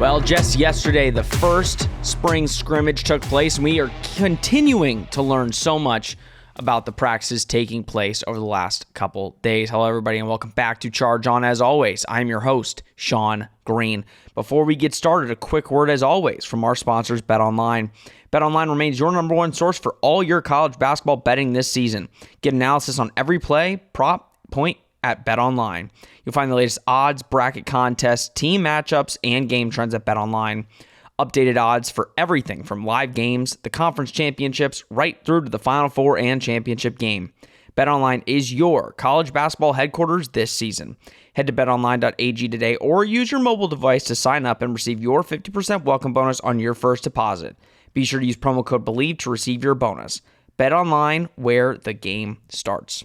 Well, just yesterday, the first spring scrimmage took place, and we are continuing to learn so much about the practices taking place over the last couple days. Hello, everybody, and welcome back to Charge On. As always, I'm your host, Sean Green. Before we get started, a quick word, as always, from our sponsors, BetOnline. BetOnline remains your number one source for all your college basketball betting this season. Get analysis on every play, prop, point at BetOnline. You'll find the latest odds, bracket contests, team matchups, and game trends at BetOnline. Updated odds for everything from live games, the conference championships, right through to the Final Four and championship game. BetOnline is your college basketball headquarters this season. Head to betonline.ag today or use your mobile device to sign up and receive your 50% welcome bonus on your first deposit. Be sure to use promo code BELIEVE to receive your bonus. BetOnline, where the game starts.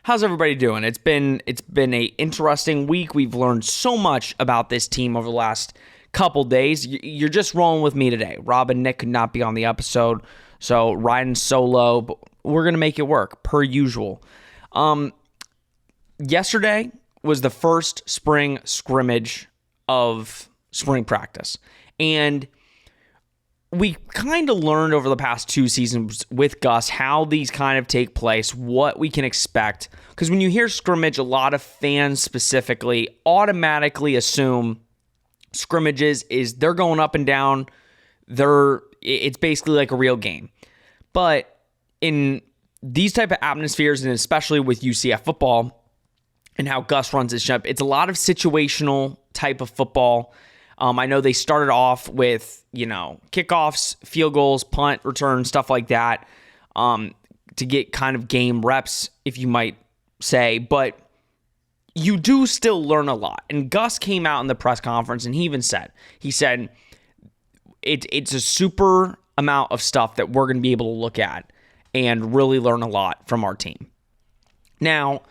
How's everybody doing? It's been an interesting week. We've learned so much about this team over the last couple days. You're just rolling with me today. Rob and Nick could not be on the episode, so riding solo, but we're going to make it work, per usual. Yesterday was the first spring scrimmage of spring practice, and we kind of learned over the past two seasons with Gus how these kind of take place, what we can expect. Because when you hear scrimmage, a lot of fans specifically automatically assume scrimmages is they're going up and down. It's basically like a real game. But in these type of atmospheres, and especially with UCF football and how Gus runs his ship, it's a lot of situational type of football. I know they started off with, kickoffs, field goals, punt, return, stuff like that, to get kind of game reps, if you might say. But you do still learn a lot. And Gus came out in the press conference, and he said, it's a super amount of stuff that we're going to be able to look at and really learn a lot from our team. Now,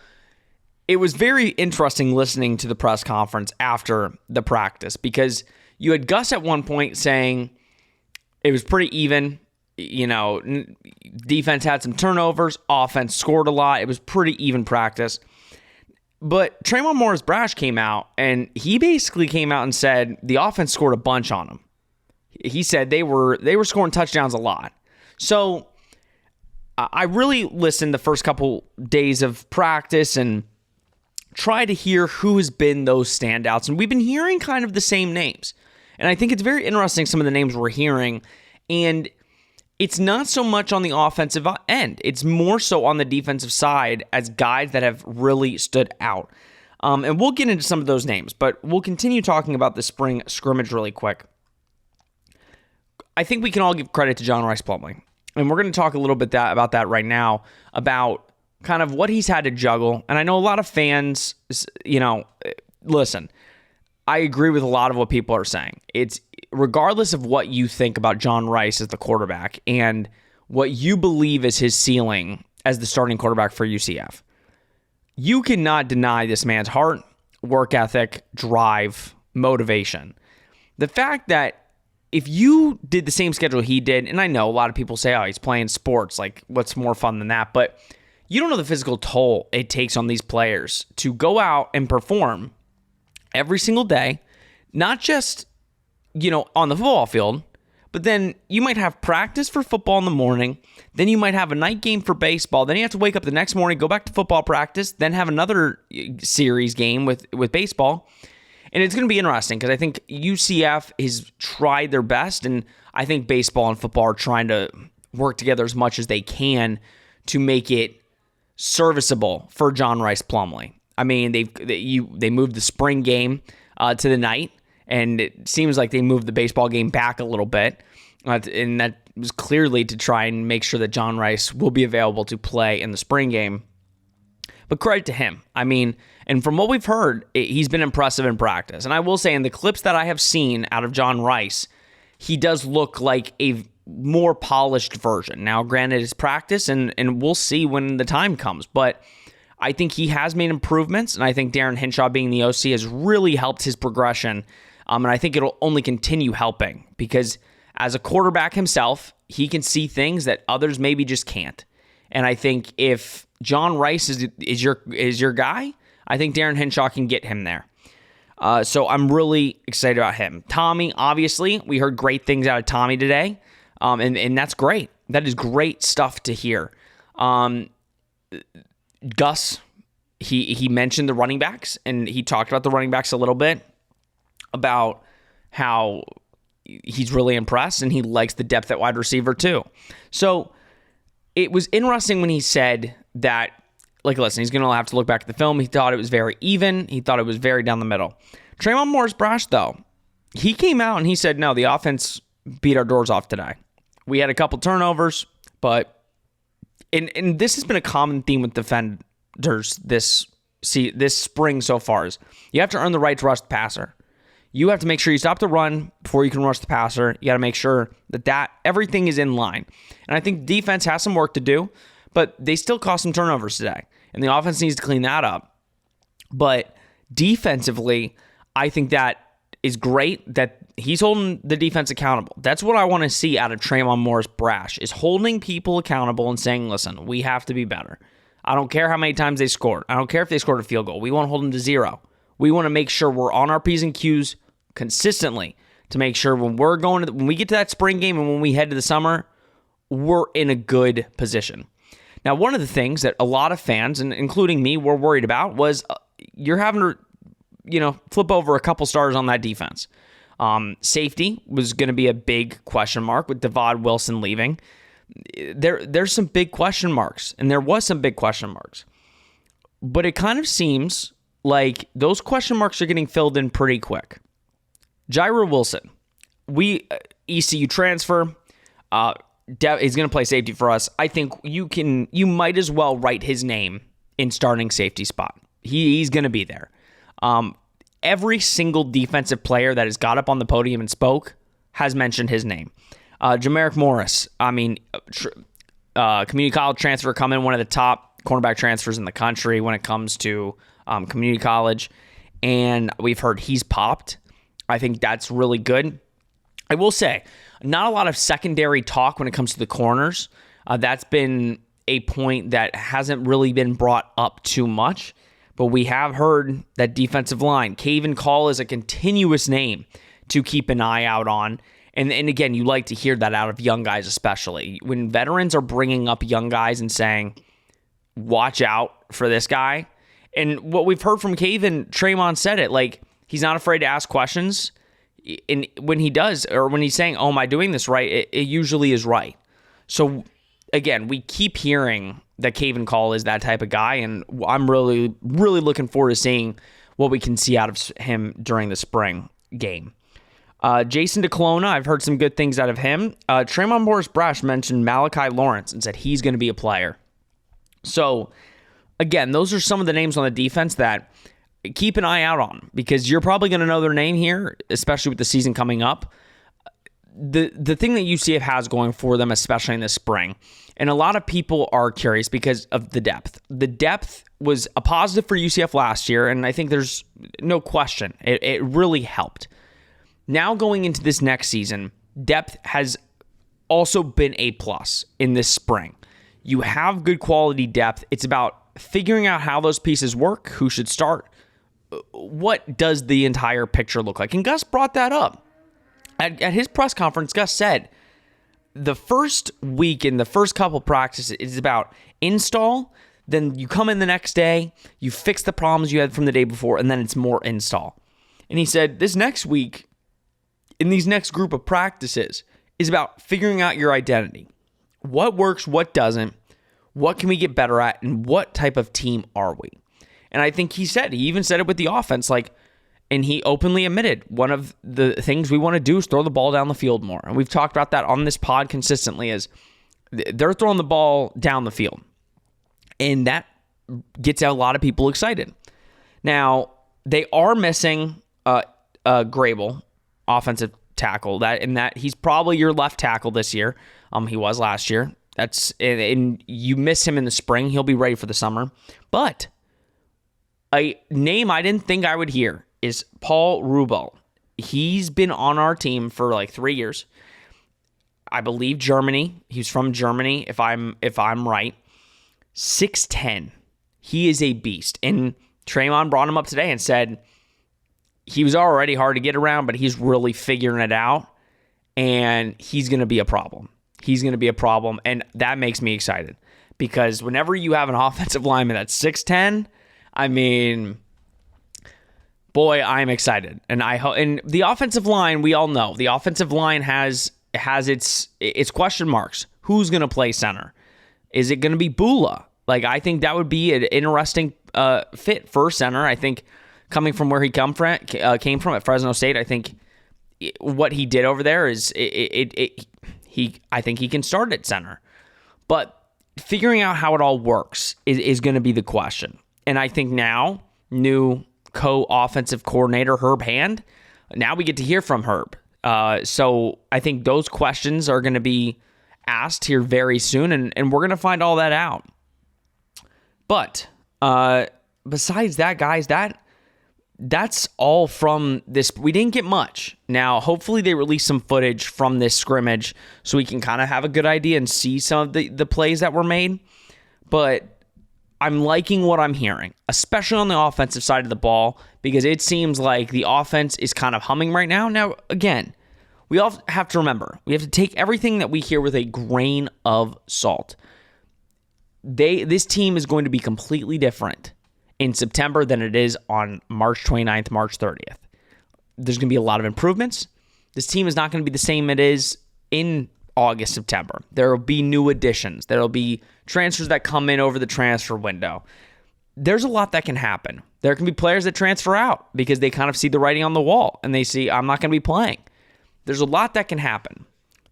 it was very interesting listening to the press conference after the practice because you had Gus at one point saying it was pretty even. Defense had some turnovers, offense scored a lot. It was pretty even practice. But Tremont Morris-Brash came out, and he basically came out and said the offense scored a bunch on them. He said they were scoring touchdowns a lot. So I really listened the first couple days of practice and try to hear who has been those standouts. And we've been hearing kind of the same names. And I think it's very interesting, some of the names we're hearing. And it's not so much on the offensive end. It's more so on the defensive side as guys that have really stood out. And we'll get into some of those names, but we'll continue talking about the spring scrimmage really quick. I think we can all give credit to John Rhys Plumlee. And we're going to talk a little bit about that right now, about kind of what he's had to juggle. And I know a lot of fans, listen, I agree with a lot of what people are saying. It's regardless of what you think about John Rhys as the quarterback and what you believe is his ceiling as the starting quarterback for UCF, you cannot deny this man's heart, work ethic, drive, motivation. The fact that if you did the same schedule he did, and I know a lot of people say, oh, he's playing sports, like what's more fun than that, but you don't know the physical toll it takes on these players to go out and perform every single day, not just, on the football field, but then you might have practice for football in the morning, then you might have a night game for baseball, then you have to wake up the next morning, go back to football practice, then have another series game with baseball. And it's going to be interesting because I think UCF has tried their best, and I think baseball and football are trying to work together as much as they can to make it serviceable for John Rhys Plumlee. I mean, they moved the spring game to the night, and it seems like they moved the baseball game back a little bit, and that was clearly to try and make sure that John Rhys will be available to play in the spring game. But credit to him. I mean, and from what we've heard, he's been impressive in practice. And I will say, in the clips that I have seen out of John Rhys, he does look like a more polished version. Now, granted, it's practice, and we'll see when the time comes. But I think he has made improvements, and I think Darren Hinshaw being the OC has really helped his progression. And I think it'll only continue helping because as a quarterback himself, he can see things that others maybe just can't. And I think if John Rhys is your guy, I think Darren Hinshaw can get him there. So I'm really excited about him. Tommy, obviously, we heard great things out of Tommy today, and that's great. That is great stuff to hear. Gus, he mentioned the running backs, and he talked about the running backs a little bit, about how he's really impressed, and he likes the depth at wide receiver too. So it was interesting when he said that, like, listen, he's going to have to look back at the film. He thought it was very even. He thought it was very down the middle. Tremon Morris Brash, though, he came out and he said, no, the offense beat our doors off today. We had a couple turnovers, but and this has been a common theme with defenders this spring so far, is you have to earn the right to rush the passer. You have to make sure you stop the run before you can rush the passer. You got to make sure that everything is in line. And I think defense has some work to do, but they still caused some turnovers today, and the offense needs to clean that up. But defensively, I think that is great that he's holding the defense accountable. That's what I want to see out of Tremon Morris Brash, is holding people accountable and saying, listen, we have to be better. I don't care how many times they scored. I don't care if they scored a field goal. We want to hold them to 0. We want to make sure we're on our P's and Q's consistently to make sure when we get to that spring game and when we head to the summer, we're in a good position. Now, one of the things that a lot of fans, and including me, were worried about was you're having to, flip over a couple stars on that defense. Safety was going to be a big question mark with Devod Wilson leaving. There's some big question marks, and there was some big question marks. But it kind of seems like those question marks are getting filled in pretty quick. Jaira Wilson, ECU transfer, he's going to play safety for us. I think you might as well write his name in starting safety spot. He's going to be there. Every single defensive player that has got up on the podium and spoke has mentioned his name. Jamarick Morris, community college transfer, coming, one of the top cornerback transfers in the country when it comes to community college, and we've heard he's popped. I think that's really good. I will say, not a lot of secondary talk when it comes to the corners. That's been a point that hasn't really been brought up too much, but we have heard that defensive line, Caven Call, is a continuous name to keep an eye out on. And again, you like to hear that out of young guys, especially when veterans are bringing up young guys and saying, watch out for this guy. And what we've heard from Caven, Tremon said it, like, he's not afraid to ask questions. And when he does, or when he's saying, oh, am I doing this right? It usually is right. So again, we keep hearing that Caven Call is that type of guy. And I'm really, really looking forward to seeing what we can see out of him during the spring game. Jason DeClona, I've heard some good things out of him. Tremon Morris Brash mentioned Malachi Lawrence and said he's going to be a player. So again, those are some of the names on the defense that keep an eye out on, because you're probably going to know their name here, especially with the season coming up. The thing that UCF has going for them, especially in the spring, and a lot of people are curious because of the depth. The depth was a positive for UCF last year, and I think there's no question. It really helped. Now going into this next season, depth has also been a plus in this spring. You have good quality depth. It's about figuring out how those pieces work, who should start, what does the entire picture look like? And Gus brought that up. At his press conference, Gus said, the first week and the first couple practices is about install, then you come in the next day, you fix the problems you had from the day before, and then it's more install. And he said, this next week, in these next group of practices, is about figuring out your identity. What works, what doesn't, what can we get better at, and what type of team are we? And I think he even said it with the offense, and he openly admitted one of the things we want to do is throw the ball down the field more. And we've talked about that on this pod consistently, is they're throwing the ball down the field. And that gets a lot of people excited. Now, they are missing Grable, offensive tackle, that he's probably your left tackle this year. He was last year. And you miss him in the spring. He'll be ready for the summer. But a name I didn't think I would hear is Paul Rubel. He's been on our team for like 3 years. I believe Germany. He's from Germany, if I'm right. 6'10". He is a beast. And Tremon brought him up today and said he was already hard to get around, but he's really figuring it out, and he's going to be a problem. He's going to be a problem, and that makes me excited because whenever you have an offensive lineman that's 6'10", I mean, boy, I'm excited. And and the offensive line, we all know, the offensive line has its question marks. Who's going to play center? Is it going to be Bula? Like, I think that would be an interesting fit for center. I think coming from where he came from at Fresno State, I think what he did over there is I think he can start at center. But figuring out how it all works is going to be the question. And I think now, new co-offensive coordinator Herb Hand, now we get to hear from Herb. So I think those questions are going to be asked here very soon, and we're going to find all that out. But besides that, guys, that's all from this. We didn't get much. Now, hopefully they release some footage from this scrimmage so we can kind of have a good idea and see some of the plays that were made. But I'm liking what I'm hearing, especially on the offensive side of the ball, because it seems like the offense is kind of humming right now. Now, again, we all have to remember, we have to take everything that we hear with a grain of salt. This team is going to be completely different in September than it is on March 29th, March 30th. There's going to be a lot of improvements. This team is not going to be the same it is in August, September. There will be new additions. There will be transfers that come in over the transfer window. There's a lot that can happen. There can be players that transfer out because they kind of see the writing on the wall and they see, I'm not going to be playing. There's a lot that can happen.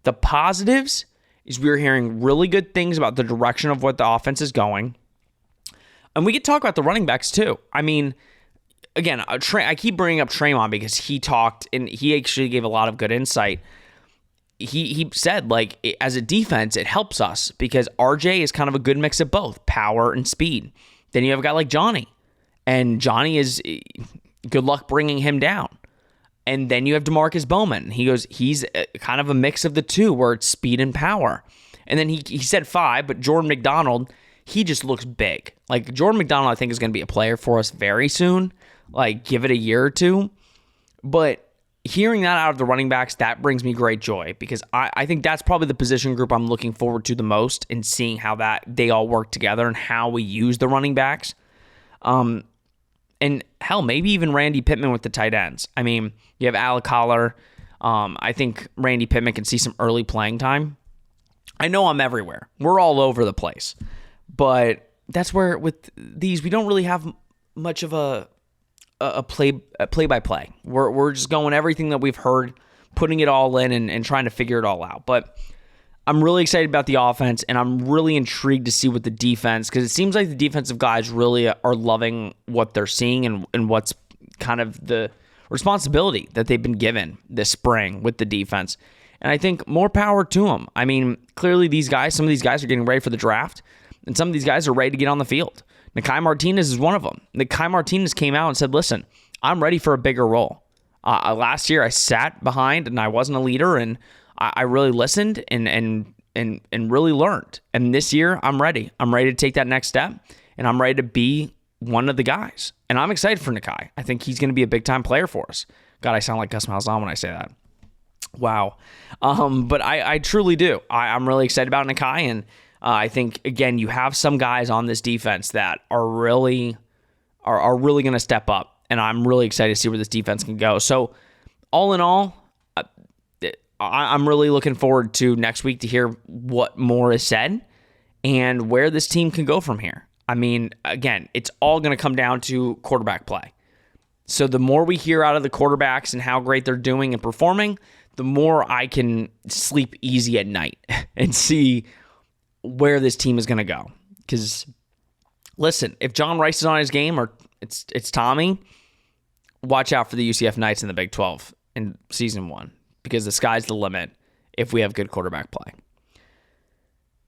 The positives is we're hearing really good things about the direction of what the offense is going. And we could talk about the running backs too. I mean, again, I keep bringing up Traymon because he talked and he actually gave a lot of good insight. He said, like, as a defense, it helps us because RJ is kind of a good mix of both power and speed. Then you have a guy like Johnny, and Johnny is good luck bringing him down. And then you have DeMarcus Bowman. He's kind of a mix of the two where it's speed and power. And then he said 5, but Jordan McDonald, he just looks big. Like, Jordan McDonald, I think, is going to be a player for us very soon. Like, give it a year or two. But hearing that out of the running backs, that brings me great joy because I think that's probably the position group I'm looking forward to the most in seeing how that they all work together and how we use the running backs. And hell, maybe even Randy Pittman with the tight ends. I mean, you have Alec Collar. I think Randy Pittman can see some early playing time. I know I'm everywhere. We're all over the place. But that's where with these, we don't really have much of a play-by-play. We're just going everything that we've heard, putting it all in and trying to figure it all out. But I'm really excited about the offense, and I'm really intrigued to see what the defense, because it seems like the defensive guys really are loving what they're seeing and what's kind of the responsibility that they've been given this spring with the defense. And I think more power to them. I mean, clearly some of these guys are getting ready for the draft, and some of these guys are ready to get on the field. Nakai Martinez is one of them. Nakai Martinez came out and said, listen, I'm ready for a bigger role. Last year, I sat behind and I wasn't a leader, and I really listened and really learned. And this year, I'm ready. I'm ready to take that next step, and I'm ready to be one of the guys. And I'm excited for Nakai. I think he's going to be a big-time player for us. God, I sound like Gus Malzahn when I say that. Wow. But I truly do. I'm really excited about Nakai, and I think, again, you have some guys on this defense that are really going to step up, and I'm really excited to see where this defense can go. So, all in all, I'm really looking forward to next week to hear what more is said and where this team can go from here. I mean, again, it's all going to come down to quarterback play. So the more we hear out of the quarterbacks and how great they're doing and performing, the more I can sleep easy at night and see where this team is going to go. Because, listen, if John Rice is on his game or it's Tommy, watch out for the UCF Knights in the Big 12 in Season 1, because the sky's the limit if we have good quarterback play.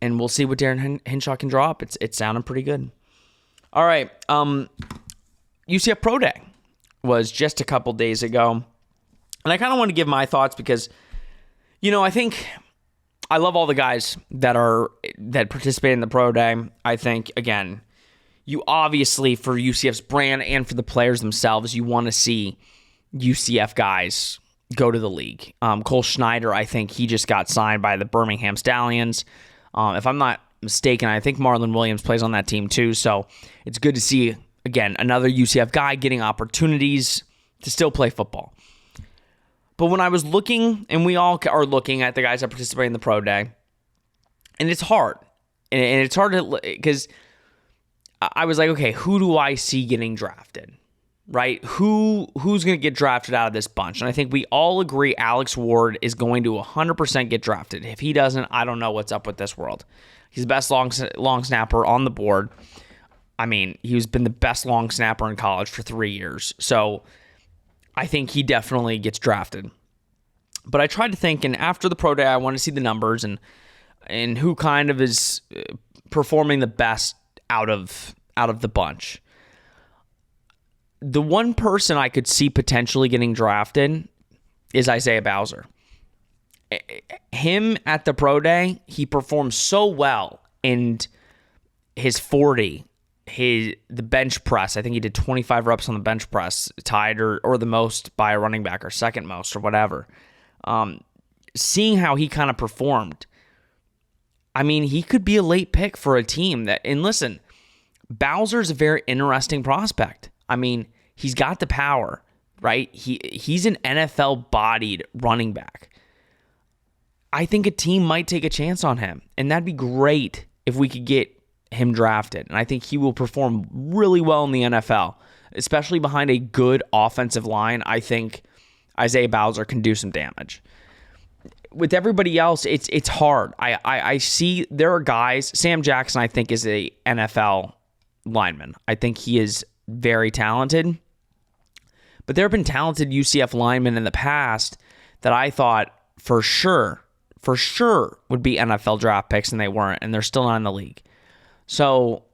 And we'll see what Darren Hinshaw can draw up. It's sounding pretty good. All right. UCF Pro Day was just a couple days ago. And I kind of want to give my thoughts because, I think I love all the guys that participate in the Pro Day. I think, again, you obviously, for UCF's brand and for the players themselves, you want to see UCF guys go to the league. Cole Schneider, I think he just got signed by the Birmingham Stallions. If I'm not mistaken, I think Marlon Williams plays on that team too. So it's good to see, again, another UCF guy getting opportunities to still play football. But when I was looking, and we all are looking at the guys that participate in the pro day, and it's hard. And it's hard to, because I was like, okay, who do I see getting drafted? Right? Who's going to get drafted out of this bunch? And I think we all agree Alex Ward is going to 100% get drafted. If he doesn't, I don't know what's up with this world. He's the best long snapper on the board. I mean, he's been the best long snapper in college for 3 years. So I think he definitely gets drafted. But I tried to think, and after the pro day, I want to see the numbers and who kind of is performing the best out of the bunch. The one person I could see potentially getting drafted is Isaiah Bowser. Him at the pro day, he performed so well in his 40, the bench press. I think he did 25 reps on the bench press, tied or the most by a running back, or second most, or whatever. Seeing how he kind of performed, I mean, he could be a late pick for a team that, and listen, Bowser's a very interesting prospect. I mean, he's got the power, right? He's an NFL-bodied running back. I think a team might take a chance on him, and that'd be great if we could get him drafted. And I think he will perform really well in the NFL, especially behind a good offensive line. I think Isaiah Bowser can do some damage. With everybody else, it's hard. I see there are guys. Sam Jackson, I think, is a NFL lineman. I think he is very talented. But there have been talented UCF linemen in the past that I thought for sure would be NFL draft picks, and they weren't, and they're still not in the league. So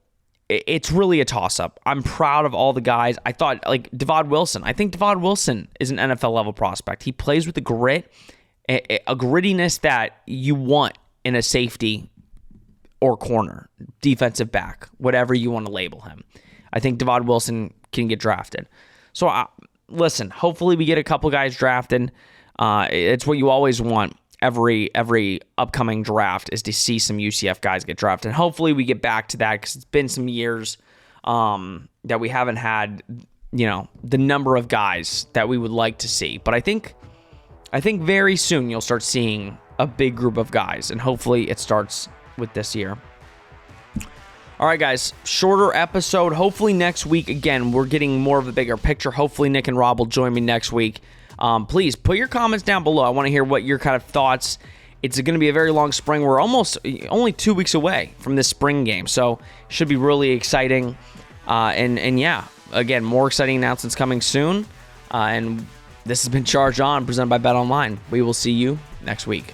it's really a toss-up. I'm proud of all the guys. I thought, like, Devod Wilson. I think Devod Wilson is an NFL-level prospect. He plays with a grit, a grittiness that you want in a safety or corner, defensive back, whatever you want to label him. I think Devod Wilson can get drafted. So, listen, hopefully we get a couple guys drafted. It's what you always want. Every upcoming draft is to see some UCF guys get drafted. And hopefully we get back to that, because it's been some years that we haven't had, the number of guys that we would like to see. But I think very soon you'll start seeing a big group of guys, and hopefully it starts with this year. All right, guys, shorter episode. Hopefully next week, again, we're getting more of a bigger picture. Hopefully Nick and Rob will join me next week. Please put your comments down below. I want to hear what your kind of thoughts. It's going to be a very long spring. We're only 2 weeks away from this spring game, so it should be really exciting. And yeah, again, more exciting announcements coming soon. And this has been Charge On, presented by Bet Online. We will see you next week.